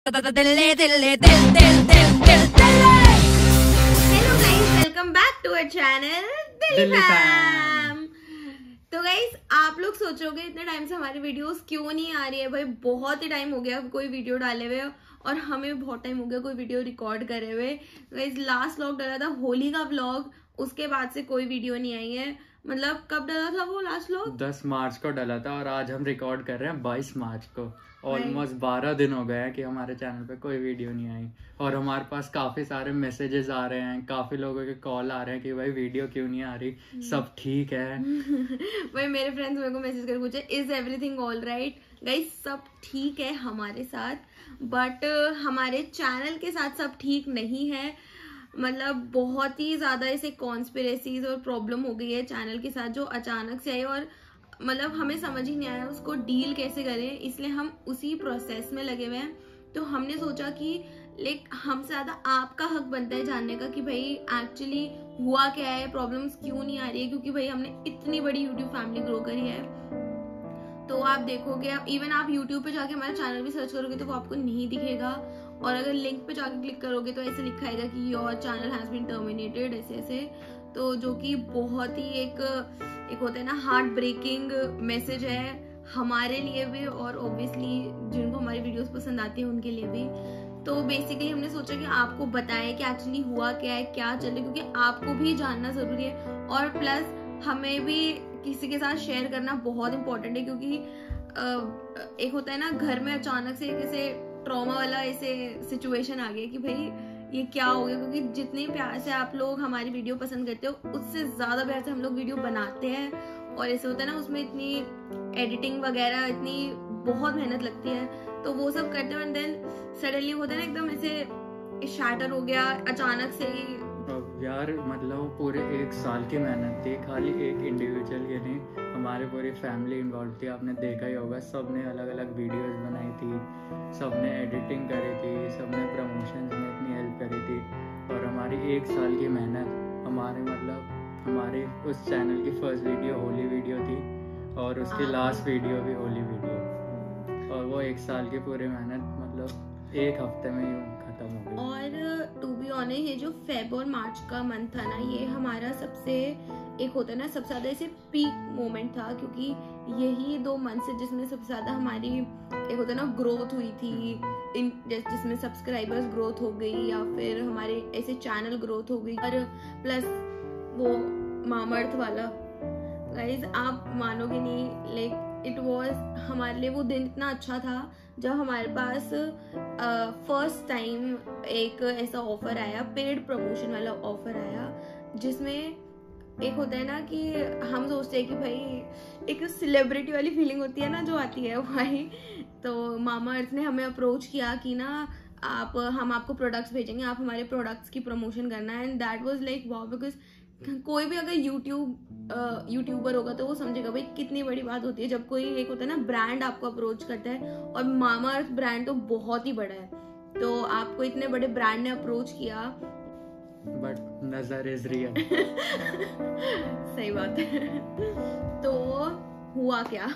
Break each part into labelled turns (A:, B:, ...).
A: Welcome back to our channel Delhi fam. तो guys, आप लोग सोचोगे इतने टाइम से हमारी वीडियोस क्यों नहीं आ रही है। भाई बहुत ही टाइम हो गया कोई वीडियो डाले हुए, और हमें भी बहुत टाइम हो गया कोई वीडियो रिकॉर्ड करे हुए। गाइस, लास्ट व्लॉग डाला था होली का व्लॉग, उसके बाद से कोई वीडियो नहीं आई है। मतलब कब डाला था वो लास्ट व्लॉग?
B: 10 मार्च को डाला था, और आज हम रिकॉर्ड कर रहे हैं 22 मार्च को। ऑलमोस्ट 12 दिन हो गए हैं कि हमारे चैनल पे कोई वीडियो नहीं आई, और हमारे पास काफी सारे मैसेजेस आ रहे हैं, काफी लोगों के कॉल आ रहे हैं कि भाई वीडियो क्यों नहीं आ रही, सब ठीक है।
A: भाई मेरे फ्रेंड्स मेरे को मैसेज कर पूछे is everything all right. Guys, सब ठीक है हमारे साथ, बट हमारे चैनल के साथ सब ठीक नहीं है। मतलब बहुत ही ज्यादा ऐसे कॉन्स्पिरेसीज और प्रॉब्लम हो गई है चैनल के साथ, जो अचानक से आई, और मतलब हमें समझ ही नहीं आया उसको डील कैसे करें, इसलिए हम उसी प्रोसेस में लगे हुए हैं। तो हमने सोचा कि हमसे ज्यादा आपका हक बनता है जानने का कि भाई एक्चुअली हुआ क्या है, प्रॉब्लम्स क्यों नहीं आ रही है, क्योंकि भाई हमने इतनी बड़ी यूट्यूब फैमिली ग्रो करी है। तो आप देखोगे, इवन आप यूट्यूब पे जाके हमारा चैनल भी सर्च करोगे तो वो आपको नहीं दिखेगा, और अगर लिंक पे जाके क्लिक करोगे तो ऐसे लिखा आएगा कि your channel has been terminated, ऐसे ऐसे। तो जो कि बहुत ही एक होता है ना हार्ट ब्रेकिंग मैसेज है हमारे लिए भी, और ऑब्वियसली जिनको हमारी वीडियोस पसंद आती है उनके लिए भी। तो बेसिकली हमने सोचा कि आपको बताएं कि एक्चुअली हुआ क्या है, क्या चल रहा है, क्योंकि आपको भी जानना जरूरी है, और प्लस हमें भी किसी के साथ शेयर करना बहुत इंपॉर्टेंट है। क्योंकि एक होता है ना घर में अचानक से ऐसे ट्रॉमा वाला ऐसे सिचुएशन आ गया कि भाई ये क्या हो गया। क्योंकि जितने प्यार से आप लोग हमारी वीडियो पसंद करते हो, उससे ज्यादा प्यार से हम लोग वीडियो बनाते हैं, और ऐसे होता है ना उसमें इतनी एडिटिंग वगैरह इतनी बहुत मेहनत लगती है, तो वो सब करते हैं, देन सडनली होता है ना एकदम ऐसे शैटर हो गया अचानक से ही।
B: यार मतलब पूरे 1 साल की मेहनत थी, खाली एक इंडिविजुअल के नहीं, हमारी पूरी फैमिली इन्वॉल्व थी। आपने देखा ही होगा, सबने अलग अलग वीडियोस बनाई थी, सबने एडिटिंग करी थी, सबने प्रमोशंस में इतनी हेल्प करी थी, और हमारी 1 साल की मेहनत हमारे उस चैनल की फर्स्ट वीडियो होली वीडियो थी, और उसकी लास्ट वीडियो भी होली वीडियो, और वो 1 साल की पूरी मेहनत मतलब 1 हफ्ते में ही खत्म हो गई।
A: और टू बी ऑनेस्ट, ये जो फेब और मार्च का मंथ था ना, ये हमारा सबसे एक होता है ना सबसे ज्यादा ऐसे पीक मोमेंट था, क्योंकि यही 2 मंथ से जिसमें सबसे ज्यादा हमारी एक होता है ना ग्रोथ हुई थी, जिसमें सब्सक्राइबर्स ग्रोथ हो गई, या फिर हमारे ऐसे चैनल ग्रोथ हो गई, और प्लस वो मामर्थ वाला। गाइस, आप मानोगे नहीं, इट वाज हमारे लिए वो दिन इतना अच्छा था जब हमारे पास फर्स्ट टाइम एक ऐसा ऑफर आया, पेड प्रमोशन वाला ऑफर आया, जिसमें एक होता है ना कि हम सोचते हैं कि भाई एक सेलिब्रिटी वाली फीलिंग होती है ना जो आती है भाई। तो मामाअर्थ ने हमें अप्रोच किया कि ना हम आपको प्रोडक्ट्स भेजेंगे, आप हमारे प्रोडक्ट्स की प्रमोशन करना है, and that was like wow. Because कोई भी अगर यूट्यूबर होगा तो वो समझेगा भाई कितनी बड़ी बात होती है जब कोई एक होता है ना ब्रांड आपको अप्रोच करता है, और मामाअर्थ ब्रांड तो बहुत ही बड़ा है, तो आपको इतने बड़े ब्रांड ने अप्रोच किया।
B: बट नजर इज रियल।
A: सही बात है। तो हुआ क्या?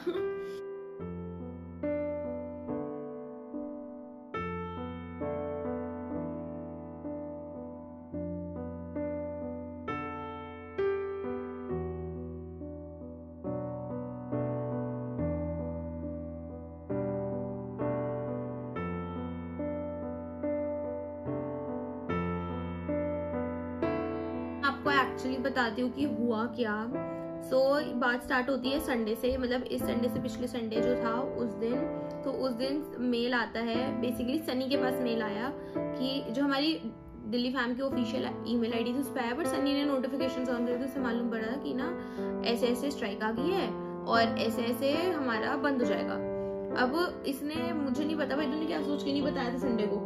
A: आपको एक्चुअली बताती हूँ कि हुआ क्या। बात स्टार्ट होती है संडे से, मतलब इस संडे से पिछले संडे जो था उस दिन मेल आता है। बेसिकली सनी के पास मेल आया कि जो हमारी दिल्ली फैम की ऑफिशियल ईमेल आईडी थी उस पर आया, बट सनी ने नोटिफिकेशन ऑन करके उससे मालूम पड़ा कि ना ऐसे ऐसे स्ट्राइक आ गई है, और ऐसे ऐसे हमारा बंद हो जाएगा। अब इसने मुझे नहीं पता भाई तूने क्या सोच के नहीं बताया था संडे को।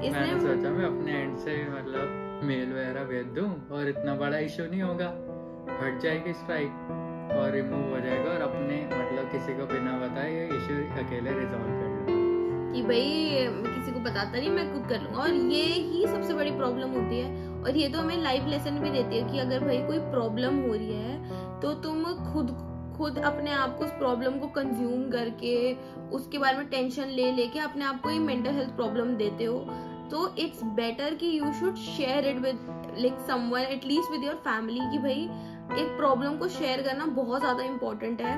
B: मैंने सोचा मैं अपने एंड से मतलब मेल वगैरह भेज दूं, और इतना बड़ा इशू नहीं होगा, हट जाएगी स्ट्राइक और रिमूव हो जाएगा, और अपने मतलब किसी को बिना बताए ये इशू अकेले रिजॉल्व कर लूंगा
A: कि भाई किसी को बताता नहीं, मैं खुद कर लूंगा। और ये ही सबसे बड़ी प्रॉब्लम होती है, और ये तो हमें लाइफ लेसन भी देती है कि अगर भाई कोई प्रॉब्लम हो रही है तो तुम खुद खुद अपने आप को उस प्रॉब्लम को कंज्यूम करके उसके बारे में टेंशन ले लेके अपने आप को ही मेंटल हेल्थ प्रॉब्लम देते हो, तो इट्स बेटर कि you should share it with like someone, at least with your family, कि भाई एक प्रॉब्लम को शेयर करना बहुत ज्यादा इंपॉर्टेंट है।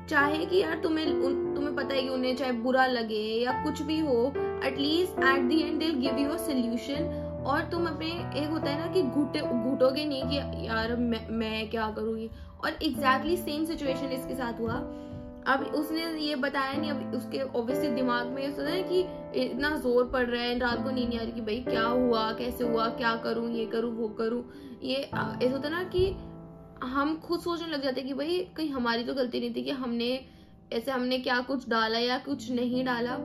A: चाहे कि यार तुम्हें पता है कि उन्हें चाहे बुरा लगे या कुछ भी हो, at least at the and they will give you a solution. और तुम अपने, एक होता है ना कि घुटोगे नहीं कि यार मैं क्या करूँगी। और एग्जैक्टली सेम सिचुएशन इसके साथ हुआ। अब उसने ये बताया नहीं, अब उसके ऑब्वियसली दिमाग में सोचा है कि इतना जोर पड़ रहा है, रात को नींद नहीं आ रही कि भाई क्या हुआ, कैसे हुआ, क्या करूँ, ये करूँ वो करूँ। ये ऐसा होता ना कि हम खुद सोचने लग जाते कि भाई कहीं हमारी तो गलती नहीं थी कि हमने क्या कुछ डाला या कुछ नहीं डाला।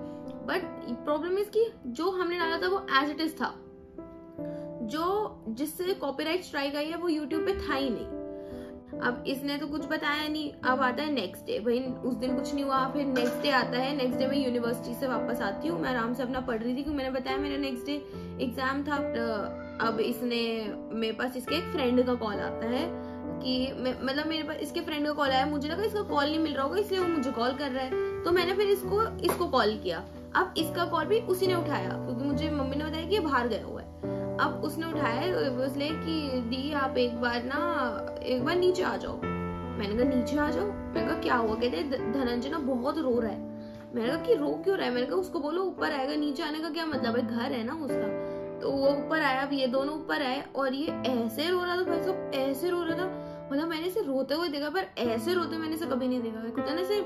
A: बट प्रॉब्लम इज कि जो हमने डाला था वो एज इट इज था, जो जिससे कॉपीराइट स्ट्राइक आई है वो यूट्यूब पे था ही नहीं। अब इसने तो कुछ बताया नहीं। अब आता है नेक्स्ट डे, भाई उस दिन कुछ नहीं हुआ, फिर नेक्स्ट डे आता है। नेक्स्ट डे मैं यूनिवर्सिटी से वापस आती हूँ, मैं आराम से अपना पढ़ रही थी क्योंकि मैंने बताया मेरा नेक्स्ट डे एग्जाम था। अब इसने मेरे पास इसके एक फ्रेंड का कॉल आता है कि मतलब मेरे पास इसके फ्रेंड का कॉल आया, मुझे लगा इसका कॉल नहीं मिल रहा होगा इसलिए वो मुझे कॉल कर रहा है, तो मैंने फिर इसको कॉल किया। अब इसका कॉल भी उसी ने उठाया क्योंकि मुझे मम्मी ने बताया कि ये बाहर गया हुआ है। अब उसने उठाया इसलिए कि दी आप एक बार नीचे आ जाओ। मैंने कहा नीचे आ जाओ? मैंने कहा क्या हुआ? कहते धनंजय ना बहुत रो रहा है। मैंने कहा कि रो क्यों रहा है? मैंने कहा उसको बोलो ऊपर आएगा। नीचे आने का क्या मतलब है, घर है ना उसका। तो वो ऊपर आया, अब ये दोनों ऊपर आए और ये ऐसे रो रहा था भाई साहब, ऐसे रो रहा था, मतलब मैंने इसे रोते हुए देखा पर ऐसे रोते मैंने इसे कभी नहीं देखा। कुछ ना ऐसे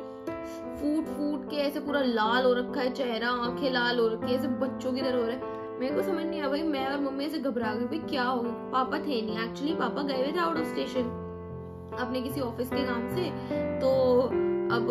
A: फूट के ऐसे पूरा लाल हो रखा है चेहरा, आंखें लाल हो रखी है, ऐसे बच्चों की तरह हो रहा है। मेरे को समझ नहीं आया भाई, मैं और मम्मी ऐसे घबरा गए भाई क्या हो। पापा थे नहीं, एक्चुअली पापा गए हुए थे आउट ऑफ स्टेशन अपने किसी ऑफिस के काम से, तो अब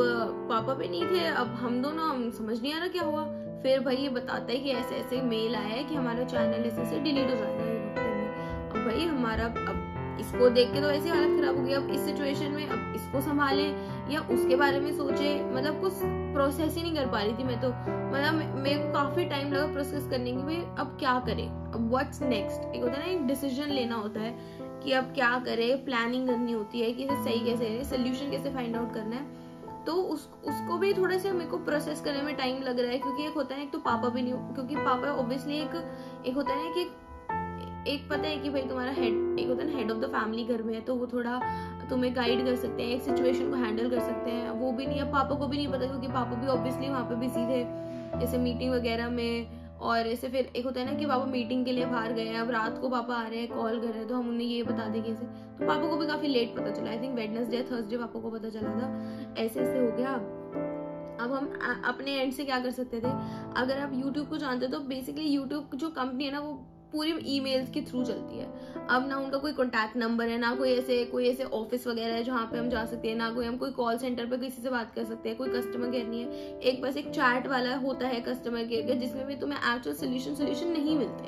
A: पापा भी नहीं थे। अब हम समझ नहीं आ रहा क्या हुआ। फिर भाई ये बताता है कि ऐसे ऐसे मेल आया है कि हमारा चैनल ऐसे डिलीट हो जाता है हफ्ते में। अब भाई हमारा, अब इसको देख के तो ऐसी हालत खराब हो गई। अब इस सिचुएशन में अब इसको संभाले या उसके बारे में सोचे, मतलब कुछ प्रोसेस ही नहीं कर पा रही थी मैं तो। मतलब मेरे को काफी टाइम लगा प्रोसेस करने की भाई अब क्या करें, अब व्हाट्स नेक्स्ट। एक होता है ना, एक डिसीजन लेना होता है कि अब क्या करें, प्लानिंग करनी होती है कि सही कैसे है, सोल्यूशन कैसे फाइंड आउट करना है। तो उसको भी थोड़ा सा मेरे को प्रोसेस करने में टाइम लग रहा है क्योंकि एक होता है, एक तो पापा भी नहीं, क्योंकि पापा ऑब्वियसली एक होता है कि एक पता है कि भाई तुम्हारा हेड, एक होता है ना हेड ऑफ द फैमिली घर में है, तो वो थोड़ा तुम्हें गाइड कर सकते हैं, एक सिचुएशन को हैंडल कर सकते हैं। वो भी नहीं, अब पापा को भी नहीं पता क्योंकि पापा भी ऑब्वियसली वहाँ पे बिजी थे जैसे मीटिंग वगैरह में। और ऐसे फिर एक होता है ना कि पापा मीटिंग के लिए बाहर गए हैं, अब रात को पापा आ रहे हैं, कॉल कर रहे हैं, तो हम उन्हें ये बता दें कैसे। तो पापा को भी काफी लेट पता चला, आई थिंक वेडनेसडे थर्सडे पापा को पता चला था। ऐसे हो गया। अब हम अपने एंड से क्या कर सकते थे, अगर आप YouTube को जानते हो तो बेसिकली YouTube जो कंपनी है ना वो पूरी ईमेल्स के थ्रू चलती है। अब ना उनका कोई कॉन्टैक्ट नंबर है, ना कोई ऐसे ऑफिस वगैरह है जहाँ पे हम जा सकते हैं, ना हम कोई कॉल सेंटर पे किसी से बात कर सकते हैं, कोई कस्टमर केयर नहीं है। एक बस एक चैट वाला होता है कस्टमर केयर का, जिसमें भी तुम्हें एक्चुअल सोल्यूशन नहीं मिलते।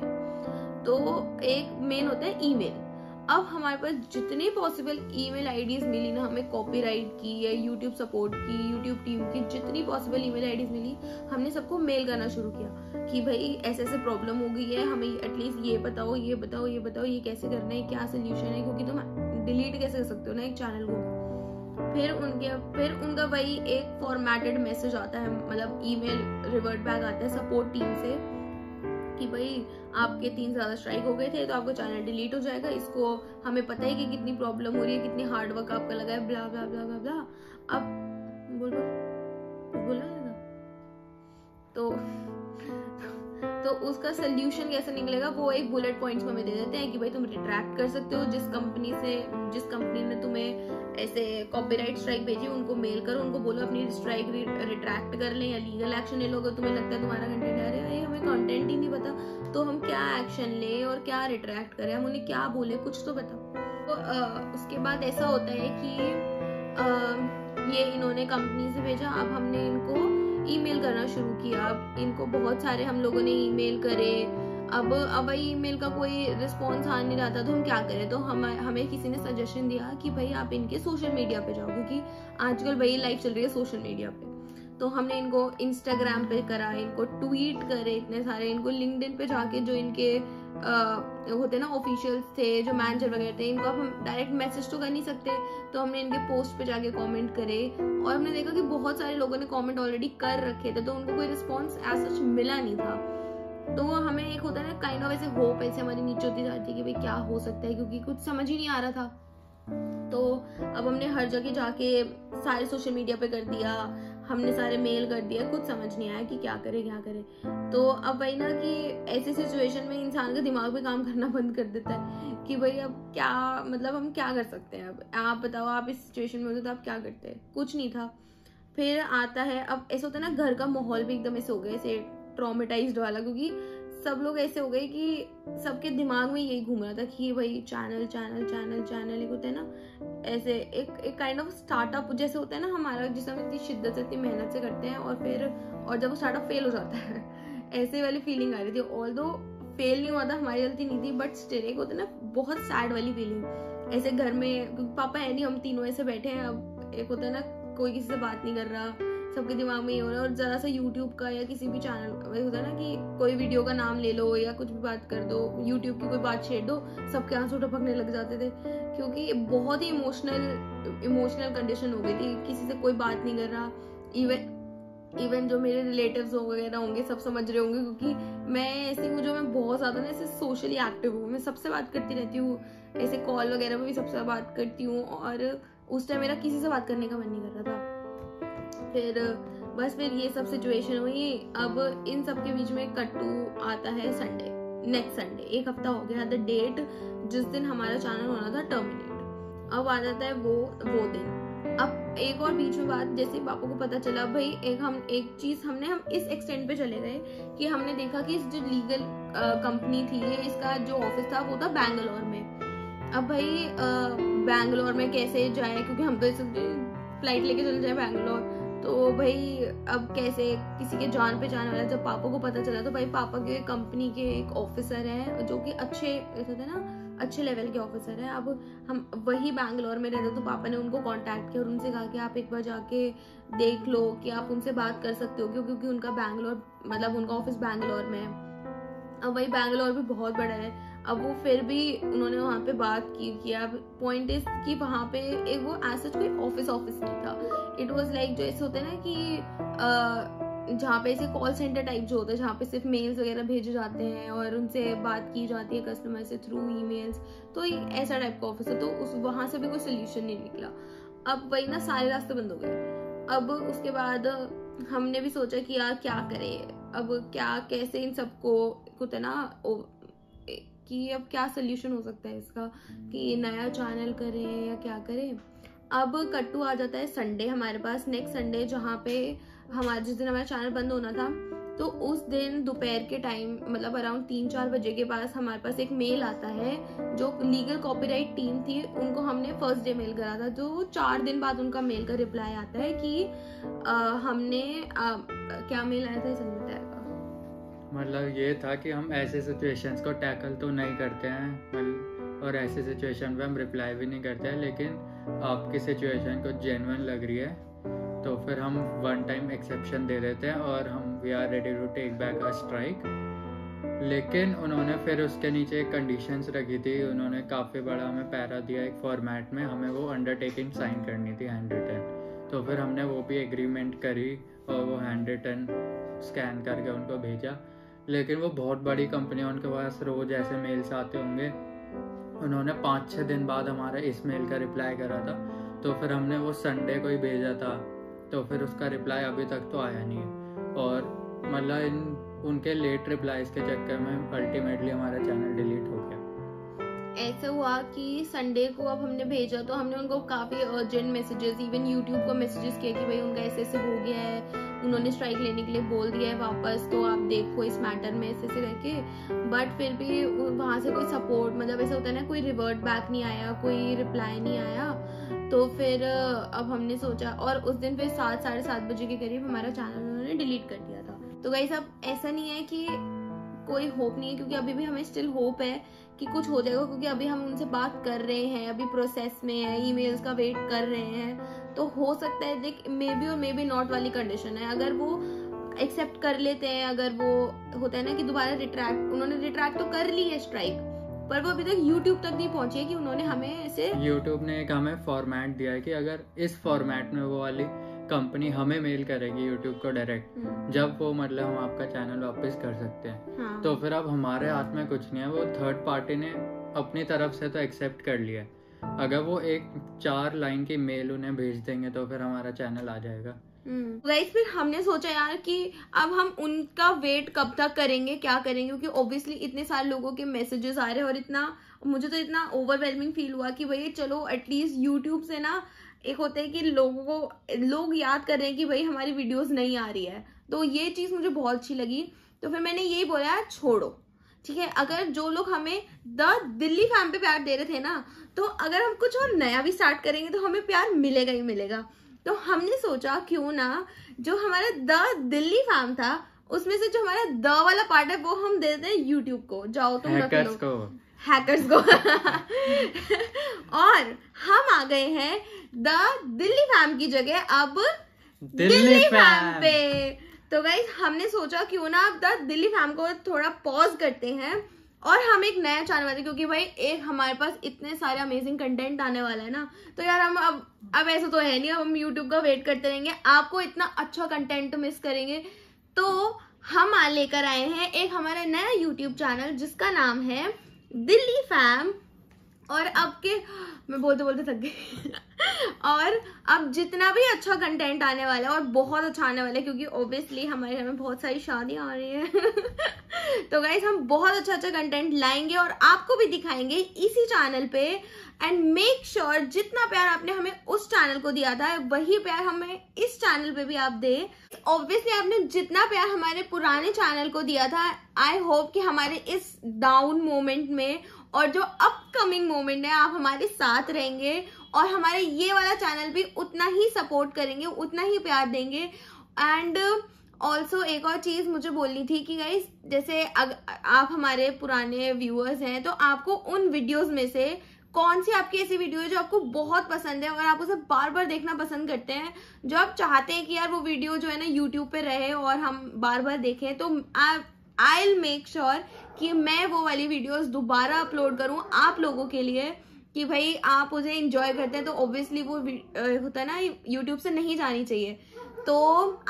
A: तो एक मेन होता है ईमेल। अब हमारे पास जितनी पॉसिबल ईमेल आईडीज मिली ना हमें, कॉपीराइट की या यूट्यूब सपोर्ट की, यूट्यूब टीम की, जितनी पॉसिबल ईमेल आईडीज मिली, हमने सबको मेल करना शुरू किया कि भाई ऐसे ऐसे प्रॉब्लम हो गई है, हमें एटलीस्ट ये बताओ ये कैसे करना है, क्या सोल्यूशन है, क्योंकि तुम डिलीट कैसे कर सकते हो ना एक चैनल को। फिर उनका वही एक फॉर्मेटेड मैसेज आता है, मतलब ईमेल रिवर्ट बैक आता है सपोर्ट टीम से कि भाई आपके 3 ज्यादा स्ट्राइक हो गए थे तो आपका चैनल डिलीट हो जाएगा। इसको हमें पता है कि कितनी प्रॉब्लम हो रही है, कितनी हार्ड वर्क आपका लगा है, ब्ला ब्ला ब्ला ब्ला ब्ला। अब बोला है ना, तो उसका सोल्यूशन कैसे निकलेगा वो एक बुलेट पॉइंट्स में हमें दे देते हैं कि भाई तुम रिट्रैक्ट कर सकते हो, जिस कंपनी ने तुम्हें ऐसे कॉपीराइट स्ट्राइक भेजी उनको मेल करो, उनको बोलो अपनी स्ट्राइक रिट्रैक्ट कर लें या लीगल एक्शन ले लो। अगर तुम्हें लगता है तुम्हारा कंटेंट आ रहा है, हमें कंटेंट ही नहीं पता तो हम क्या एक्शन ले और क्या रिट्रैक्ट करें, हम उन्हें क्या बोले, कुछ तो बताओ। तो उसके बाद ऐसा होता है कि ये इन्होंने कंपनी से भेजा, अब हमने इनको ईमेल करना शुरू किया। अब इनको बहुत सारे हम लोगों ने ईमेल करे, अब ईमेल का कोई रिस्पॉन्स आ नहीं रहा था, तो हम क्या करें। तो हमें किसी ने सजेशन दिया कि भाई आप इनके सोशल मीडिया पे जाओ, क्योंकि आजकल वही लाइफ चल रही है सोशल मीडिया पे। तो हमने इनको इंस्टाग्राम पे करा, इनको ट्वीट करे इतने सारे, इनको लिंक्डइन पे जाके जो इनके होते ना ऑफिशियल्स थे, जो मैनेजर वगैरह थे, इनको अब हम डायरेक्ट मैसेज तो कर नहीं सकते, तो हमने इनके पोस्ट पे जाके कमेंट करे और हमने देखा कि बहुत सारे लोगों ने कमेंट ऑलरेडी कर रखे थे, तो उनको कोई रिस्पॉन्स एज सच मिला नहीं था। तो हमें एक होता है ना काइंड ऑफ ऐसे होप ऐसे हमारी नीचे होती जाती है कि भाई क्या हो सकता है, क्योंकि कुछ समझ ही नहीं आ रहा था। तो अब हमने हर जगह जाके सारे सोशल मीडिया पे कर दिया, हमने सारे मेल कर दिया, कुछ समझ नहीं आया कि क्या करे। तो अब वही ना कि ऐसी सिचुएशन में इंसान का दिमाग भी काम करना बंद कर देता है कि भाई अब क्या, मतलब हम क्या कर सकते हैं। अब आप बताओ, आप इस सिचुएशन में होते तो आप क्या करते हैं? कुछ नहीं था। फिर आता है, अब ऐसा होता है ना घर का माहौल भी एकदम ऐसे हो गया, ऐसे ट्रॉमेटाइज्ड वाला, क्योंकि सब लोग ऐसे हो गए कि सबके दिमाग में यही घूम रहा था कि भाई चैनल एक होता है ना ऐसे एक काइंड ऑफ स्टार्टअप जैसे होता है ना हमारा, जिसे हम इतनी शिद्दत से इतनी मेहनत से करते हैं और जब वो स्टार्टअप फेल हो जाता है ऐसे वाली फीलिंग आ रही थी। ऑल्दो फेल नहीं हुआ था, हमारी गलती नहीं थी, बट स्टिल एक होता है ना बहुत सैड वाली फीलिंग। ऐसे घर में पापा है नहीं, हम तीनों ऐसे बैठे हैं, अब एक होता है ना कोई किसी से बात नहीं कर रहा, सबके दिमाग में ये हो रहा है। और जरा सा यूट्यूब का या किसी भी चैनल होता है ना कि कोई वीडियो का नाम ले लो या कुछ भी बात कर दो, यूट्यूब की कोई बात छेड़ दो, सबके आंसू टपकने लग जाते थे, क्योंकि बहुत ही इमोशनल कंडीशन हो गई थी। किसी से कोई बात नहीं कर रहा, इवन जो मेरे रिलेटिव्स वगैरह होंगे सब समझ रहे होंगे, क्योंकि मैं ऐसी हूँ जो मैं बहुत ज्यादा ना ऐसे सोशली एक्टिव हूँ, मैं सबसे बात करती रहती हूँ, ऐसे कॉल वगैरह में भी सबसे बात करती हूँ, और उस टाइम मेरा किसी से बात करने का मन नहीं कर रहा था। फिर ये सब सिचुएशन हुई। अब इन सब के बीच में कट्टू आता है संडे, नेक्स्ट संडे, एक हफ्ता हो गया द डेट जिस दिन हमारा चैनल होना था टर्मिनेट। अब आ जाता है वो दिन। अब एक और बीच में बात, जैसे पापा को पता चला भाई एक चीज हम इस एक्सटेंड पे चले गए कि हमने देखा कि इस जो लीगल कंपनी थी, इसका जो ऑफिस था वो था बैंगलोर में। अब भाई बैंगलोर में कैसे जाए, क्योंकि हम तो फ्लाइट लेके चले जाए बैंगलोर, तो भाई अब कैसे किसी के जान पहचान वाला। जब पापा को पता चला तो भाई पापा के कंपनी के एक ऑफिसर है जो कि अच्छे लेवल के ऑफिसर है। अब हम वही बैंगलोर में रहते, तो पापा ने उनको कांटेक्ट किया और उनसे कहा कि आप एक बार जाके देख लो कि आप उनसे बात कर सकते हो, क्योंकि उनका उनका ऑफिस बैंगलोर में है। अब वही बैंगलोर भी बहुत बड़ा है। अब वो फिर भी उन्होंने वहाँ पे बात की। अब पॉइंट इज कि वहाँ पे एक वो ऐसा कोई ऑफिस नहीं था। इट वाज लाइक जो ऐसे होते हैं ना कि जहाँ पे ऐसे कॉल सेंटर टाइप जो होता है, जहाँ पे सिर्फ मेल्स वगैरह भेजे जाते हैं और उनसे बात की जाती है कस्टमर से थ्रू ईमेल्स, तो ऐसा टाइप का ऑफिस है। तो वहाँ से भी कोई सोल्यूशन नहीं निकला। अब वही ना सारे रास्ते बंद हो गए। अब उसके बाद हमने भी सोचा कि यार क्या करें, अब कैसे इन सबको होता है ना कि अब क्या सोल्यूशन हो सकता है इसका, कि नया चैनल करें या क्या करें। अब कट्टू आ जाता है संडे हमारे पास, नेक्स्ट संडे, जहाँ पे जिस दिन हमारा चैनल बंद होना था, तो उस दिन दोपहर के टाइम मतलब अराउंड 3-4 बजे के पास हमारे पास एक मेल आता है। जो लीगल कॉपीराइट टीम थी उनको हमने फर्स्ट डे मेल करा था, जो 4 दिन बाद उनका मेल का रिप्लाई आता है कि हमने क्या मेल आया था संडे का,
B: मतलब ये था कि हम ऐसे सिचुएशंस को टैकल तो नहीं करते हैं और ऐसे सिचुएशन पे हम रिप्लाई भी नहीं करते हैं, लेकिन आपकी सिचुएशन को जेन्युइन लग रही है तो फिर हम 1 टाइम एक्सेप्शन दे देते हैं और हम we are ready to take back a strike. लेकिन उन्होंने फिर उसके नीचे कंडीशंस रखी थी, उन्होंने काफ़ी बड़ा हमें पैरा दिया एक फॉर्मेट में, हमें वो अंडरटेकिंग साइन करनी थी हैंड रिटन। तो फिर हमने वो भी एग्रीमेंट करी और वो हैंड रिटन स्कैन करके उनको भेजा। लेकिन वो बहुत बड़ी कंपनी है, उनके पास रोज़ ऐसे मेल्स आते होंगे। उन्होंने 5-6 दिन बाद हमारा इस मेल का रिप्लाई करा था, तो फिर हमने वो संडे को ही भेजा था, तो फिर उसका रिप्लाई अभी तक तो आया नहीं है। और मतलब उनके लेट रिप्लाईज के चक्कर में अल्टीमेटली हमारा चैनल डिलीट हो गया।
A: ऐसा हुआ कि संडे को अब हमने भेजा तो हमने उनको काफ़ी अर्जेंट मैसेजेस, इवन यूट्यूब को मैसेजेस किए कि भाई उनका ऐसे हो गया है, उन्होंने स्ट्राइक लेने के लिए बोल दिया है वापस, तो आप देखो इस मैटर में ऐसे करके। बट फिर भी वहाँ से कोई सपोर्ट, मतलब ऐसा होता है ना, कोई रिवर्ट बैक नहीं आया, कोई रिप्लाई नहीं आया। तो फिर अब हमने सोचा, और उस दिन फिर 7-7:30 बजे के करीब हमारा चैनल उन्होंने डिलीट कर दिया था। तो गाइस अब ऐसा नहीं है कि कोई होप नहीं है, क्योंकि अभी भी हमें स्टिल होप है कि कुछ हो जाएगा, क्योंकि अभी हम उनसे बात कर रहे हैं, अभी प्रोसेस में है, ईमेल्स का वेट कर रहे हैं। तो हो सकता है, देख मे बी और मे बी नॉट वाली कंडीशन है। अगर वो एक्सेप्ट कर लेते हैं अगर वो होता है ना कि दोबारा उन्होंने रिट्रैक्ट तो कर ली है स्ट्राइक, पर वो अभी तक YouTube तक नहीं पहुंचे कि उन्होंने हमें ऐसे
B: YouTube ने एक हमें फॉर्मेट दिया है कि अगर इस फॉर्मेट में वो वाली कंपनी हमें मेल करेगी YouTube को डायरेक्ट, जब वो मतलब हम आपका चैनल वापस कर सकते हैं।
A: हाँ।
B: तो फिर अब हमारे हाथ में कुछ नहीं है, वो थर्ड पार्टी ने अपनी तरफ से तो एक्सेप्ट कर लिया है। अगर वो एक 4 लाइन की मेल उन्हें भेज देंगे तो फिर हमारा चैनल आ जाएगा।
A: गाइस फिर हमने सोचा यार कि अब हम उनका वेट कब तक करेंगे, क्या करेंगे, क्योंकि ऑब्वियसली इतने सारे लोगों के मैसेजेस आ रहे हैं और इतना मुझे तो इतना ओवरवेलमिंग फील हुआ कि भाई चलो एटलीस्ट यूट्यूब से ना एक होता है कि लोग याद कर रहे हैं कि भाई हमारी वीडियोस नहीं आ रही है, तो ये चीज मुझे बहुत अच्छी लगी। तो फिर मैंने यही बोला यार छोड़ो, ठीक है, अगर जो लोग हमें द दिल्ली फैम पे प्यार दे रहे थे ना, तो अगर हम कुछ और नया भी स्टार्ट करेंगे तो हमें प्यार मिलेगा ही मिलेगा। तो हमने सोचा क्यों ना जो हमारा द दिल्ली फैम था उसमें से जो हमारा द वाला पार्ट है वो हम दे देते हैं यूट्यूब को, जाओ तुम रख लो हैकर्स को और हम आ गए हैं द दिल्ली फैम की जगह अब दिल्ली फैम पे। तो गाइस हमने सोचा क्यों ना अब द दिल्ली फैम को थोड़ा पॉज करते हैं और हम एक नया चैनल बनाते हैं, क्योंकि भाई एक हमारे पास इतने सारे अमेजिंग कंटेंट आने वाला है ना, तो यार हम अब ऐसा तो है नहीं अब हम यूट्यूब का वेट करते रहेंगे, आपको इतना अच्छा कंटेंट मिस करेंगे। तो हम लेकर आए हैं एक हमारा नया यूट्यूब चैनल जिसका नाम है दिल्ली फैम। और अब के मैं बोलते बोलते थक गई और अब जितना भी अच्छा कंटेंट आने वाला है और बहुत अच्छा आने वाला है, क्योंकि ऑब्वियसली हमारे घर में बहुत सारी शादियां आ रही हैं तो गाइस हम बहुत अच्छा अच्छा कंटेंट लाएंगे और आपको भी दिखाएंगे इसी चैनल पे। एंड मेक श्योर जितना प्यार आपने हमें उस चैनल को दिया था वही प्यार हमें इस चैनल पे भी आप दे। ऑब्वियसली आपने जितना प्यार हमारे पुराने चैनल को दिया था, आई होप कि हमारे इस डाउन मोमेंट में और जो अपकमिंग मोमेंट है आप हमारे साथ रहेंगे और हमारे ये वाला चैनल भी उतना ही सपोर्ट करेंगे, उतना ही प्यार देंगे। एंड ऑल्सो एक और चीज मुझे बोलनी थी कि गाइस जैसे आप हमारे पुराने व्यूअर्स हैं तो आपको उन वीडियोस में से कौन सी आपकी ऐसी वीडियो है जो आपको बहुत पसंद है और आप उसे बार बार देखना पसंद करते हैं, जो आप चाहते हैं कि यार वो वीडियो जो है ना यूट्यूब पे रहे और हम बार बार देखें, तो आई विल मेक श्योर कि मैं वो वाली वीडियोस दोबारा अपलोड करूं आप लोगों के लिए, कि भाई आप उसे एंजॉय करते हैं तो ऑब्वियसली वो होता है ना यूट्यूब से नहीं जानी चाहिए। तो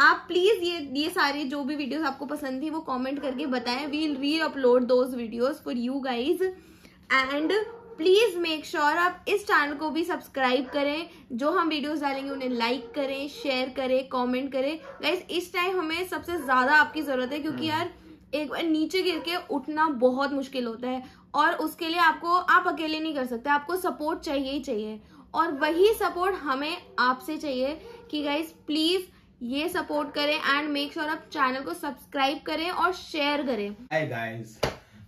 A: आप प्लीज ये सारी जो भी वीडियोस आपको पसंद थी वो कमेंट करके बताएं, वी विल री upload those videos for you guys. And please make sure आप इस चैनल को भी सब्सक्राइब करें, जो हम वीडियोस डालेंगे उन्हें लाइक करें, शेयर करें, कमेंट करें। गाइस इस टाइम हमें सबसे ज्यादा आपकी जरूरत है, क्योंकि यार एक बार नीचे गिर के उठना बहुत मुश्किल होता है और उसके लिए आप अकेले नहीं कर सकते, आपको सपोर्ट चाहिए ही चाहिए और वही सपोर्ट हमें आपसे चाहिए कि गाइस प्लीज ये सपोर्ट करें एंड मेक श्योर आप चैनल को सब्सक्राइब करें और शेयर करें।
C: Hi guys,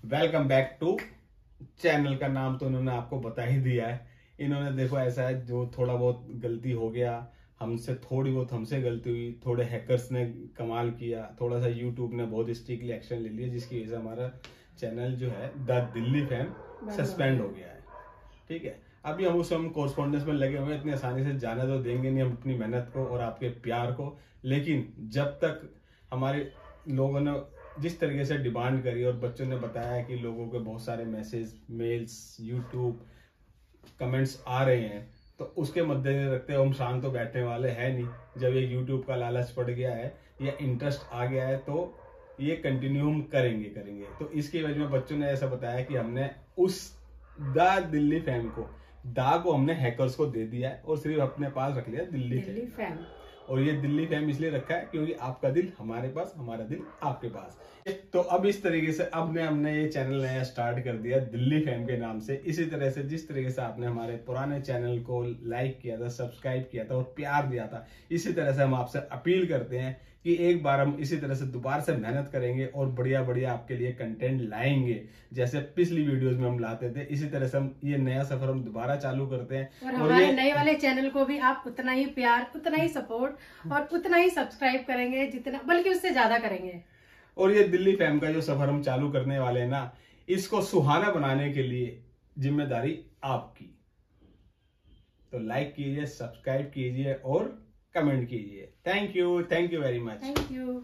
C: welcome back to channel. का नाम तो उन्होंने आपको बता ही दिया है। इन्होंने देखो ऐसा है जो थोड़ा बहुत गलती हो गया हमसे, थोड़ी बहुत हमसे गलती हुई, थोड़े हैकर्स ने कमाल किया, थोड़ा सा यूट्यूब ने बहुत स्ट्रिक्टली एक्शन ले लिया जिसकी वजह से हमारा चैनल जो है द दिल्ली फैम सस्पेंड हो गया है। ठीक है, अभी हम कोरस्पॉन्डेंस में लगे हुए, इतनी आसानी से जाने तो देंगे नहीं हम अपनी मेहनत को और आपके प्यार को, लेकिन जब तक हमारे लोगों ने जिस तरीके से डिमांड करी और बच्चों ने बताया कि लोगों के बहुत सारे मैसेज, मेल्स, यूट्यूब कमेंट्स आ रहे हैं, तो उसके मद्देनजर रखते हुए हम शांत तो बैठने वाले हैं नहीं। जब ये यूट्यूब का लालच पड़ गया है या इंटरेस्ट आ गया है तो ये कंटिन्यू हम करेंगे। तो इसकी वजह में बच्चों ने ऐसा बताया कि हमने उस द दिल्ली फैम को हमने हैकर्स को दे दिया है और सिर्फ अपने पास रख लिया दिल्ली फैम। और ये दिल्ली फैम इसलिए रखा है क्योंकि आपका दिल हमारे पास, हमारा दिल आपके पास। तो अब इस तरीके से हमने ये चैनल नया स्टार्ट कर दिया दिल्ली फैम के नाम से। इसी तरह से जिस तरीके से आपने हमारे पुराने चैनल को लाइक किया था, सब्सक्राइब किया था और प्यार दिया था, इसी तरह से हम आपसे अपील करते हैं कि एक बार हम इसी तरह से दोबारा से मेहनत करेंगे और बढ़िया बढ़िया आपके लिए कंटेंट लाएंगे, जैसे पिछली वीडियोस में हम लाते थे। इसी तरह से हम ये नया सफर हम दोबारा चालू करते हैं
D: और हमारे नए वाले चैनल को भी आप उतना ही प्यार, उतना ही सपोर्ट और उतना ही सब्सक्राइब करेंगे, जितना बल्कि उससे ज्यादा करेंगे।
C: और ये दिल्ली फैम का जो सफर हम चालू करने वाले हैं ना, इसको सुहाना बनाने के लिए जिम्मेदारी आपकी। तो लाइक कीजिए, सब्सक्राइब कीजिए और कमेंट कीजिए। Thank you very much.
D: Thank you.